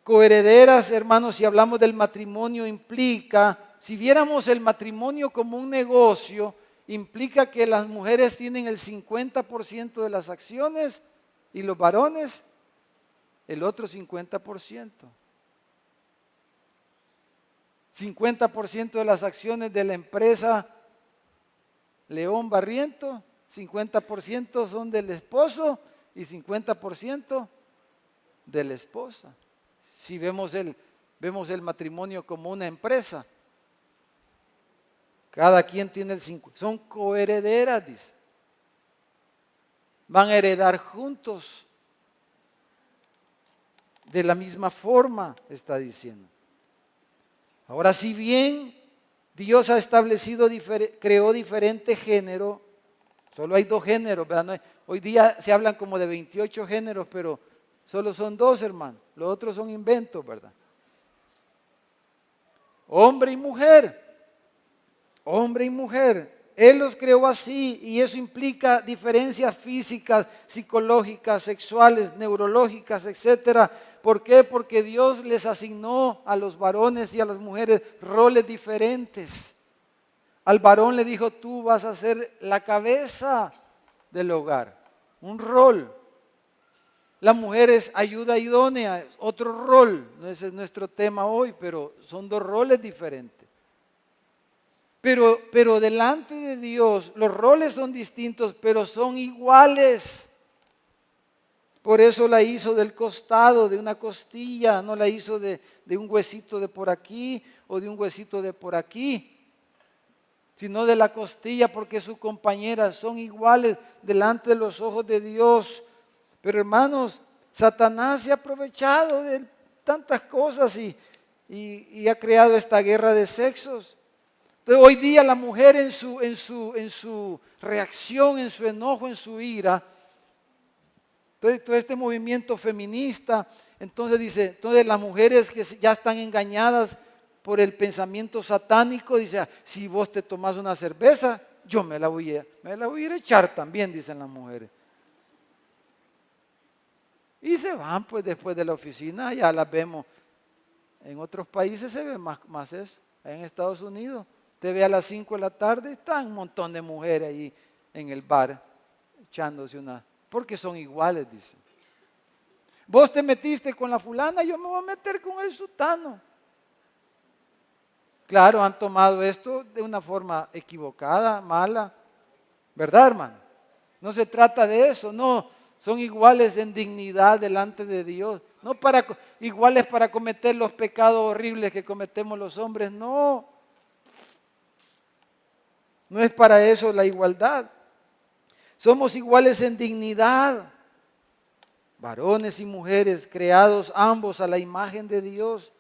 Coherederas, hermanos, si hablamos del matrimonio, implica, si viéramos el matrimonio como un negocio, implica que las mujeres tienen el 50% de las acciones y los varones el otro 50%. 50% de las acciones de la empresa León Barriento, 50% son del esposo y 50% de la esposa. Si vemos el matrimonio como una empresa, cada quien tiene el 5, son coherederas, dice. Van a heredar juntos. De la misma forma, está diciendo. Ahora, si bien Dios ha establecido, creó diferente género, solo hay 2 géneros, ¿verdad? Hoy día se hablan como de 28 géneros, pero solo son 2, hermano. Los otros son inventos, ¿verdad? Hombre y mujer. Hombre y mujer. Él los creó así y eso implica diferencias físicas, psicológicas, sexuales, neurológicas, etcétera. ¿Por qué? Porque Dios les asignó a los varones y a las mujeres roles diferentes. Al varón le dijo, tú vas a ser la cabeza del hogar, un rol. La mujer es ayuda idónea, otro rol. Ese es nuestro tema hoy, pero son 2 roles diferentes. Pero delante de Dios los roles son distintos, pero son iguales. Por eso la hizo del costado, de una costilla, no la hizo de un huesito de por aquí o de un huesito de por aquí, sino de la costilla, porque sus compañeras son iguales delante de los ojos de Dios. Pero hermanos, Satanás se ha aprovechado de tantas cosas y ha creado esta guerra de sexos. Entonces, hoy día la mujer en su reacción, en su enojo, en su ira, todo este movimiento feminista, entonces dice, entonces las mujeres que ya están engañadas por el pensamiento satánico, dice, si vos te tomás una cerveza, yo me la voy a ir a echar también, dicen las mujeres. Y se van pues después de la oficina, ya las vemos. En otros países se ve más eso, en Estados Unidos. Te ve a las 5 de la tarde, están un montón de mujeres ahí en el bar echándose una, porque son iguales, dice. Vos te metiste con la fulana, yo me voy a meter con el sutano. Claro, han tomado esto de una forma equivocada, mala, ¿verdad, hermano? No se trata de eso, no, son iguales en dignidad delante de Dios. No iguales para cometer los pecados horribles que cometemos los hombres, no. No es para eso la igualdad. Somos iguales en dignidad. Varones y mujeres creados ambos a la imagen de Dios.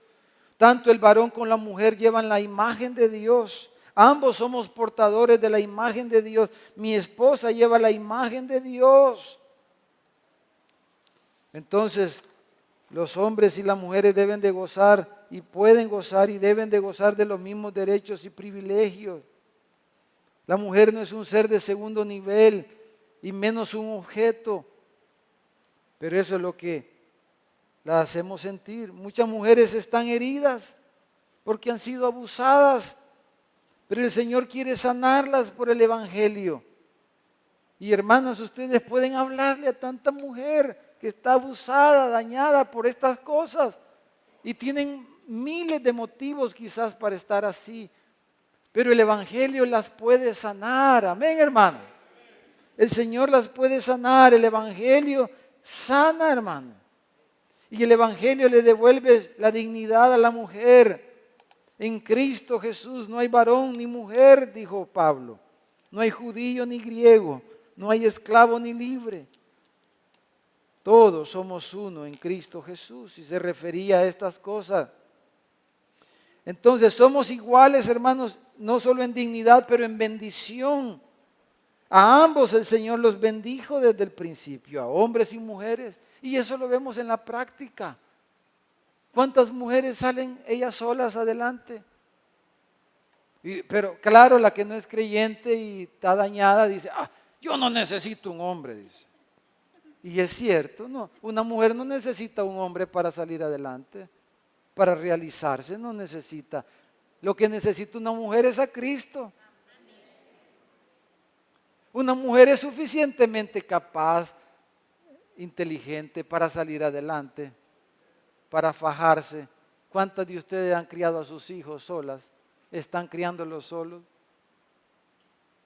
Tanto el varón como la mujer llevan la imagen de Dios. Ambos somos portadores de la imagen de Dios. Mi esposa lleva la imagen de Dios. Entonces, los hombres y las mujeres deben de gozar y pueden gozar y deben de gozar de los mismos derechos y privilegios. La mujer no es un ser de segundo nivel y menos un objeto. Pero eso es lo que la hacemos sentir. Muchas mujeres están heridas porque han sido abusadas. Pero el Señor quiere sanarlas por el Evangelio. Y hermanas, ustedes pueden hablarle a tanta mujer que está abusada, dañada por estas cosas. Y tienen miles de motivos quizás para estar así. Pero el Evangelio las puede sanar. Amén, hermano. El Señor las puede sanar. El Evangelio sana, hermano. Y el Evangelio le devuelve la dignidad a la mujer. En Cristo Jesús no hay varón ni mujer, dijo Pablo. No hay judío ni griego. No hay esclavo ni libre. Todos somos uno en Cristo Jesús. Y se refería a estas cosas. Entonces somos iguales, hermanos, no solo en dignidad, pero en bendición. A ambos el Señor los bendijo desde el principio, a hombres y mujeres. Y eso lo vemos en la práctica. ¿Cuántas mujeres salen ellas solas adelante? Pero claro, la que no es creyente y está dañada dice, yo no necesito un hombre, dice. Y es cierto, no, una mujer no necesita un hombre para salir adelante. Para realizarse no necesita. Lo que necesita una mujer es a Cristo. Una mujer es suficientemente capaz, inteligente para salir adelante, para fajarse. ¿Cuántas de ustedes han criado a sus hijos solas? ¿Están criándolos solos?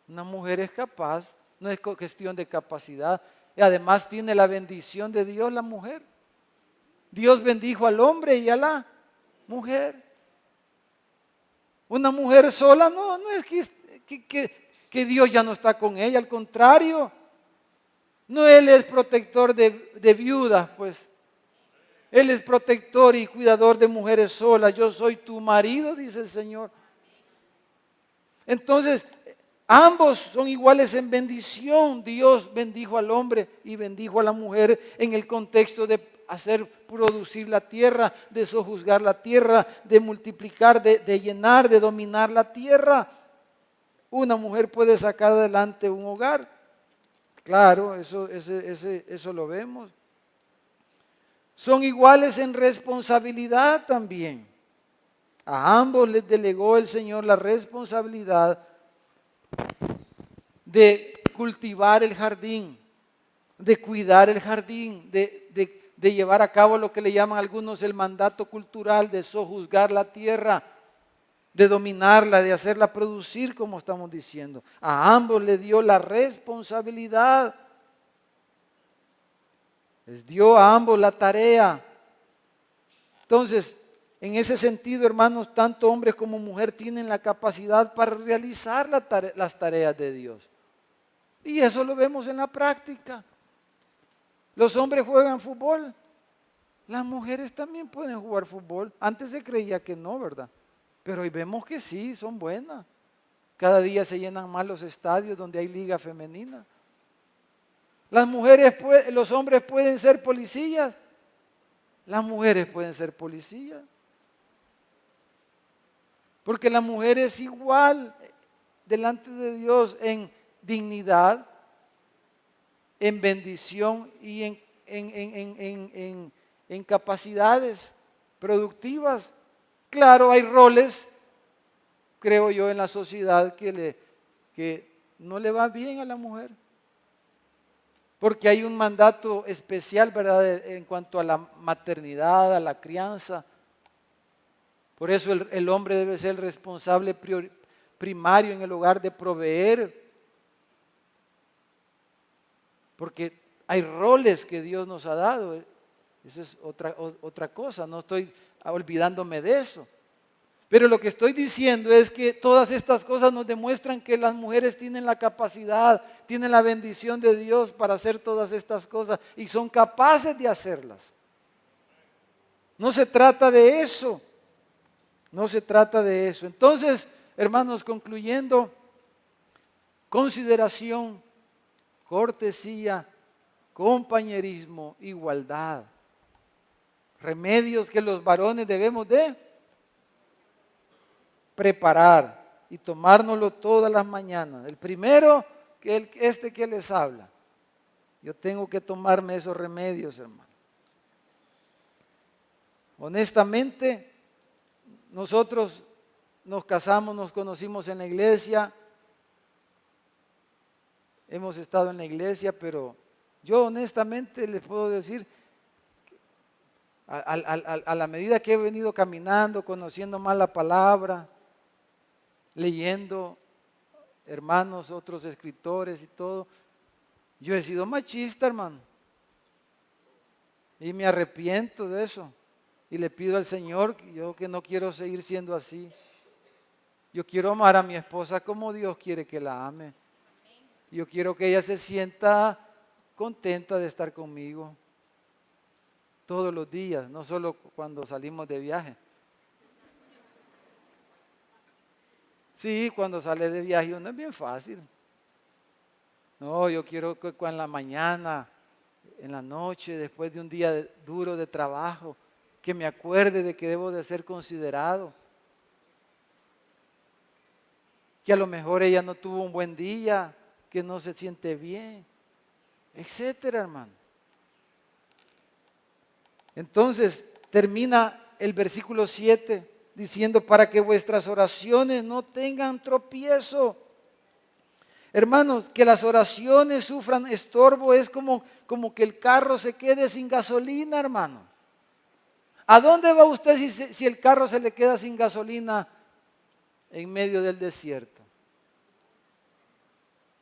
Una mujer es capaz, no es cuestión de capacidad. Y además tiene la bendición de Dios la mujer. Dios bendijo al hombre y a la mujer. Una mujer sola no es que Dios ya no está con ella, al contrario. No, Él es protector de viudas, pues. Él es protector y cuidador de mujeres solas. Yo soy tu marido, dice el Señor. Entonces, ambos son iguales en bendición. Dios bendijo al hombre y bendijo a la mujer en el contexto de hacer producir la tierra, de sojuzgar la tierra, de multiplicar, de llenar, de dominar la tierra. Una mujer puede sacar adelante un hogar. Claro, eso lo vemos. Son iguales en responsabilidad también. A ambos les delegó el Señor la responsabilidad de cultivar el jardín, de cuidar el jardín, de llevar a cabo lo que le llaman algunos el mandato cultural, de sojuzgar la tierra, de dominarla, de hacerla producir, como estamos diciendo. A ambos le dio la responsabilidad. Les dio a ambos la tarea. Entonces, en ese sentido, hermanos, tanto hombres como mujeres tienen la capacidad para realizar las tareas de Dios. Y eso lo vemos en la práctica. Los hombres juegan fútbol. Las mujeres también pueden jugar fútbol. Antes se creía que no, ¿verdad? Pero hoy vemos que sí, son buenas. Cada día se llenan más los estadios donde hay liga femenina. Los hombres pueden ser policías. Las mujeres pueden ser policías. Porque la mujer es igual delante de Dios en dignidad, en bendición y en capacidades productivas. Claro, hay roles, creo yo, en la sociedad que no le va bien a la mujer. Porque hay un mandato especial, ¿verdad?, en cuanto a la maternidad, a la crianza. Por eso el hombre debe ser el responsable primario en el hogar de proveer. Porque hay roles que Dios nos ha dado. Esa es otra cosa, no estoy olvidándome de eso. Pero lo que estoy diciendo es que todas estas cosas nos demuestran que las mujeres tienen la capacidad, tienen la bendición de Dios para hacer todas estas cosas y son capaces de hacerlas. No se trata de eso. No se trata de eso. Entonces, hermanos, concluyendo, consideración, cortesía, compañerismo, igualdad. Remedios que los varones debemos de preparar y tomárnoslo todas las mañanas. El primero, que les habla. Yo tengo que tomarme esos remedios, hermano. Honestamente, nosotros nos casamos, nos conocimos en la iglesia, hemos estado en la iglesia, pero yo honestamente les puedo decir, a la medida que he venido caminando, conociendo más la palabra, leyendo hermanos, otros escritores y todo, yo he sido machista, hermano. Y me arrepiento de eso. Y le pido al Señor, yo que no quiero seguir siendo así. Yo quiero amar a mi esposa como Dios quiere que la ame. Yo quiero que ella se sienta contenta de estar conmigo todos los días, no solo cuando salimos de viaje. Sí, cuando sale de viaje no es bien fácil. No, yo quiero que en la mañana, en la noche, después de un día duro de trabajo, que me acuerde de que debo de ser considerado. Que a lo mejor ella no tuvo un buen día, que no se siente bien, etcétera, hermano. Entonces, termina el versículo 7 diciendo, para que vuestras oraciones no tengan tropiezo. Hermanos, que las oraciones sufran estorbo es como que el carro se quede sin gasolina, hermano. ¿A dónde va usted si el carro se le queda sin gasolina en medio del desierto?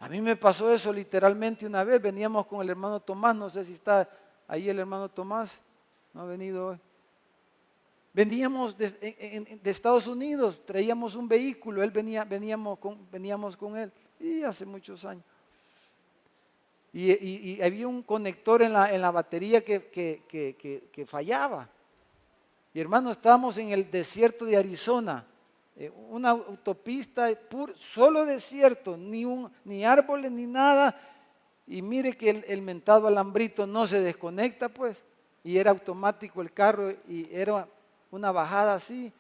A mí me pasó eso literalmente una vez. Veníamos con el hermano Tomás, no sé si está ahí el hermano Tomás. No ha venido hoy. Veníamos de Estados Unidos, traíamos un vehículo, veníamos con él, y hace muchos años. Y había un conector en la batería que fallaba. Y hermano, estábamos en el desierto de Arizona, una autopista solo desierto, ni árboles ni nada. Y mire que el mentado alambrito no se desconecta, pues, y era automático el carro, y era una bajada así,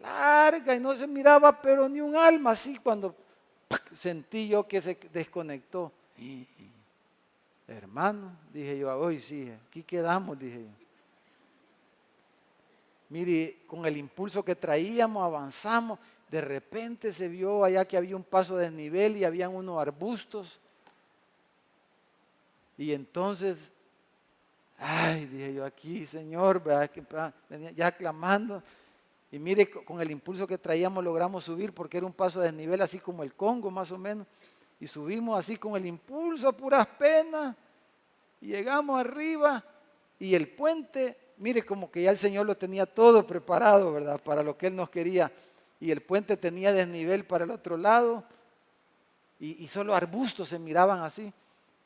larga, y no se miraba, pero ni un alma, así cuando ¡pac!, sentí yo que se desconectó. Hermano, dije yo, hoy sí, aquí quedamos, dije yo. Mire, con el impulso que traíamos, avanzamos, de repente se vio allá que había un paso de desnivel y habían unos arbustos. Y entonces, ay, dije yo, aquí, Señor, ¿verdad? Venía ya clamando. Y mire, con el impulso que traíamos logramos subir porque era un paso de desnivel así como el Congo más o menos. Y subimos así con el impulso a puras penas. Y llegamos arriba y el puente, mire como que ya el Señor lo tenía todo preparado, ¿verdad? Para lo que Él nos quería. Y el puente tenía desnivel para el otro lado y solo arbustos se miraban así.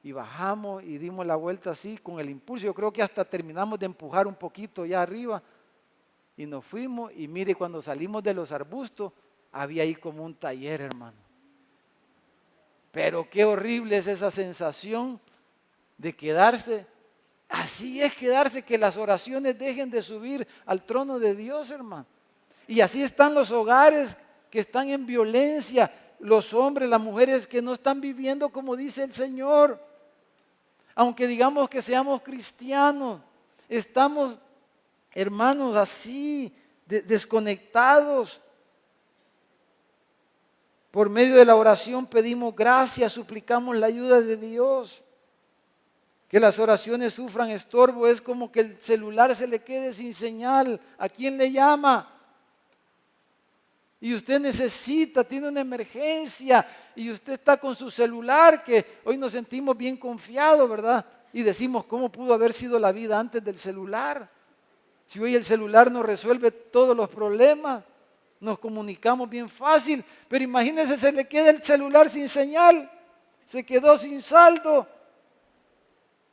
Y bajamos y dimos la vuelta así con el impulso. Yo creo que hasta terminamos de empujar un poquito ya arriba. Y nos fuimos y mire, cuando salimos de los arbustos, había ahí como un taller, hermano. Pero qué horrible es esa sensación de quedarse. Así es quedarse, que las oraciones dejen de subir al trono de Dios, hermano. Y así están los hogares que están en violencia, los hombres, las mujeres que no están viviendo como dice el Señor. Aunque digamos que seamos cristianos, estamos, hermanos, así, desconectados. Por medio de la oración pedimos gracias, suplicamos la ayuda de Dios. Que las oraciones sufran estorbo es como que el celular se le quede sin señal. ¿A quién le llama? Y usted tiene una emergencia y usted está con su celular, que hoy nos sentimos bien confiados, ¿verdad? Y decimos, ¿cómo pudo haber sido la vida antes del celular? Si hoy el celular nos resuelve todos los problemas, nos comunicamos bien fácil, pero imagínense, se le queda el celular sin señal, se quedó sin saldo.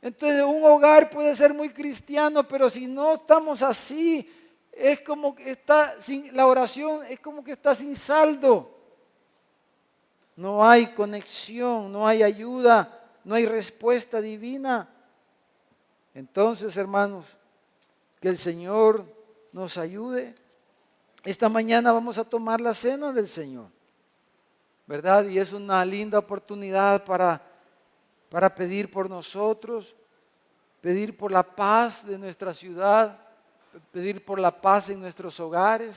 Entonces un hogar puede ser muy cristiano, pero si no estamos así, es como que la oración es como que está sin saldo. No hay conexión, no hay ayuda, no hay respuesta divina. Entonces, hermanos, que el Señor nos ayude. Esta mañana vamos a tomar la cena del Señor, ¿verdad? Y es una linda oportunidad para pedir por nosotros, pedir por la paz de nuestra ciudad, pedir por la paz en nuestros hogares.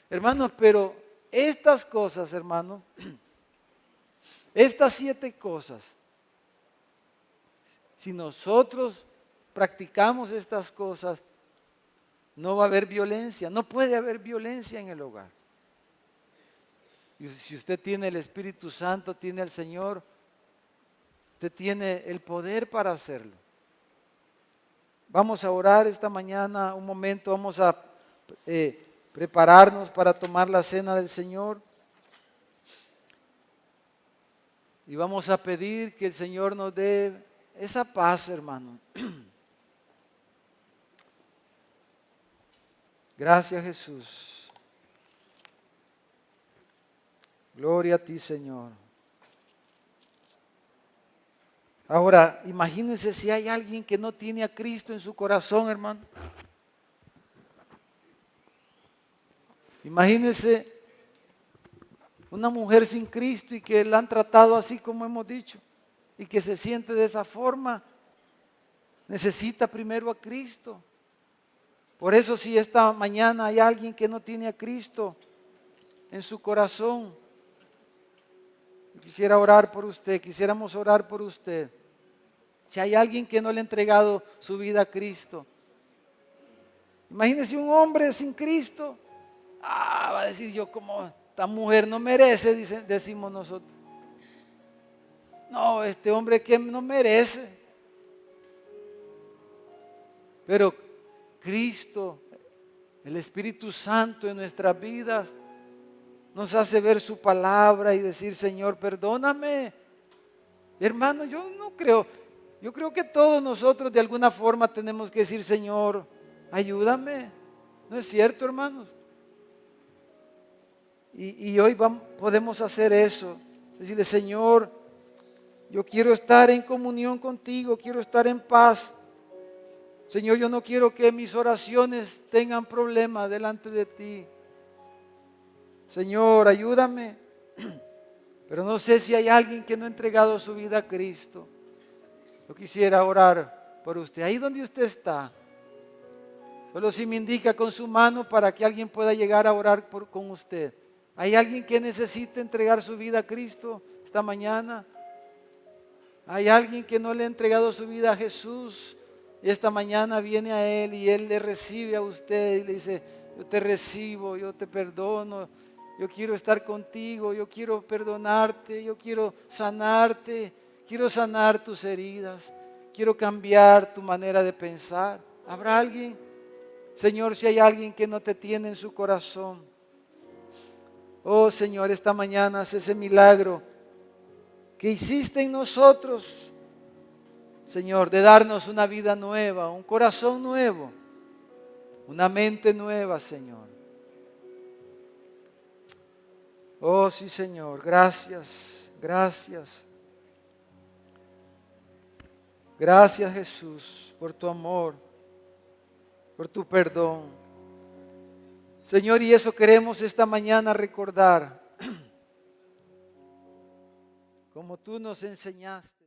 Hermanos, pero estas cosas, hermanos, estas 7 cosas, si nosotros practicamos estas cosas, no va a haber violencia, no puede haber violencia en el hogar. Y si usted tiene el Espíritu Santo, tiene al Señor, usted tiene el poder para hacerlo. Vamos a orar esta mañana un momento, vamos a prepararnos para tomar la cena del Señor. Y vamos a pedir que el Señor nos dé esa paz, hermano. Gracias, Jesús. Gloria a ti, Señor. Ahora, imagínense si hay alguien que no tiene a Cristo en su corazón, hermano. Imagínense una mujer sin Cristo y que la han tratado así como hemos dicho y que se siente de esa forma. Necesita primero a Cristo. Por eso si esta mañana hay alguien que no tiene a Cristo en su corazón, quisiera orar por usted, quisiéramos orar por usted. Si hay alguien que no le ha entregado su vida a Cristo, imagínese un hombre sin Cristo. Va a decir yo, como esta mujer no merece, decimos nosotros. No, este hombre que no merece. Pero Cristo, el Espíritu Santo en nuestras vidas, nos hace ver su palabra y decir, Señor, perdóname. Hermano, yo creo que todos nosotros de alguna forma tenemos que decir, Señor, ayúdame. ¿No es cierto, hermanos? Y hoy podemos hacer eso, decirle, Señor, yo quiero estar en comunión contigo, quiero estar en paz. Señor, yo no quiero que mis oraciones tengan problemas delante de ti. Señor, ayúdame. Pero no sé si hay alguien que no ha entregado su vida a Cristo. Yo quisiera orar por usted, ahí donde usted está. Solo si me indica con su mano para que alguien pueda llegar a orar con usted. ¿Hay alguien que necesite entregar su vida a Cristo esta mañana? ¿Hay alguien que no le ha entregado su vida a Jesús? Y esta mañana viene a Él y Él le recibe a usted y le dice, yo te recibo, yo te perdono, yo quiero estar contigo, yo quiero perdonarte, yo quiero sanarte, quiero sanar tus heridas, quiero cambiar tu manera de pensar. ¿Habrá alguien? Señor, si hay alguien que no te tiene en su corazón. Oh Señor, esta mañana haz ese milagro que hiciste en nosotros, Señor, de darnos una vida nueva, un corazón nuevo, una mente nueva, Señor. Oh sí, Señor, gracias, gracias. Gracias, Jesús, por tu amor, por tu perdón. Señor, y eso queremos esta mañana recordar, como tú nos enseñaste.